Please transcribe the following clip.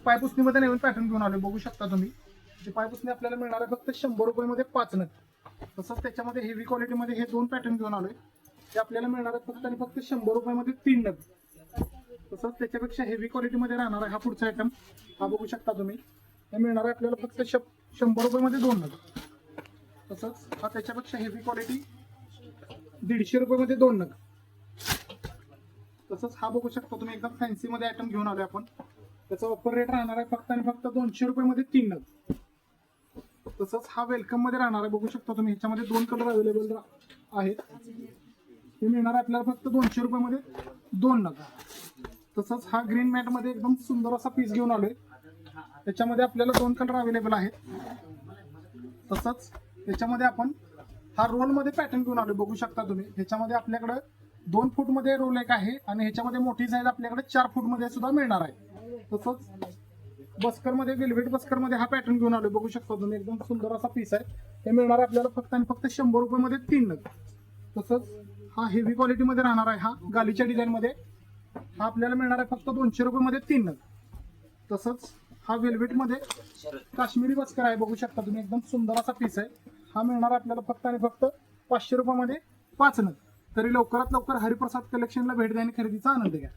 पायपुसणीमध्ये नवीन pattern घेऊन आलोय, बघू शकता तुम्ही. ते पायपुसणी आपल्याला मिळणार आहे फक्त 100 रुपयामध्ये 5 नग. तसंच त्याच्यामध्ये हेवी क्वालिटीमध्ये हे 2 पॅटर्न घेऊन आलोय, ते आपल्याला मिळणार आहे फक्त आणि फक्त 100 रुपयामध्ये 3 नग. तसंच त्याच्यापेक्षा हेवी क्वालिटीमध्ये राहणार आहे हा पुढचा आयटम, हा बघू शकता तुम्ही. हे मिळणार आहे आपल्याला फक्त 100 रुपयामध्ये 2 नग. तसंच हा त्याच्यापेक्षा हेवी क्वालिटी 150 रुपयामध्ये 2 नग. तसंच हा बघू शकता तुम्ही एकदम फॅन्सी मध्ये आयटम घेऊन आलोय आपण. त्याचा ऑफर रेट राहणार आहे फक्त आणि फक्त 200 रुपयामध्ये 3 नग. तसंच हा वेलकम मध्ये राहणार आहे, बघू शकता तुम्ही. ह्याच्यामध्ये 2 कलर अवेलेबल आहेत. हे मिळणार आहे आपल्याला फक्त 200 रुपयामध्ये 2 नग. तसंच हा ग्रीन मॅट मध्ये एकदम सुंदर असा पीस घेऊन आलोय, त्याच्यामध्ये आपल्याला 2 कलर अवेलेबल आहेत. तसंच त्याच्यामध्ये आपण हा रोल मध्ये पॅटर्न घेऊन आलोय, बघू शकता तुम्ही. ह्याच्यामध्ये आपल्याकडे 2 फूट मध्ये रोल एक आहे आणि ह्याच्यामध्ये मोठी साईज आपल्याकडे 4 फूट मध्ये सुद्धा मिळणार आहे. तसंच बस्कर मध्ये, वेल्वेट बस्कर मध्ये हा पॅटर्न घेऊन आलोय, बघू शकता तुम्ही. एकदम सुंदर असा पीस आहे. हे मिळणार आहे आपल्याला फक्त आणि फक्त 100 रुपयामध्ये 3 नग. तसंच हा हेवी क्वालिटी मध्ये राहणार आहे, हा गालीच्या डिझाईन मध्ये. हा आपल्याला मिळणार आहे फक्त 200 रुपयामध्ये 3 नग. तसंच हा वेल्वेट मध्ये काश्मीरी बस्कर आहे, बघू शकता तुम्ही. एकदम सुंदर असा पीस आहे. हा मिळणार आहे आपल्याला फक्त आणि फक्त 500 रुपयामध्ये 5 नग. तरी लवकरात लवकर हरिप्रसाद कलेक्शनला भेट द्या आणि खरेदीचा आनंद घ्या.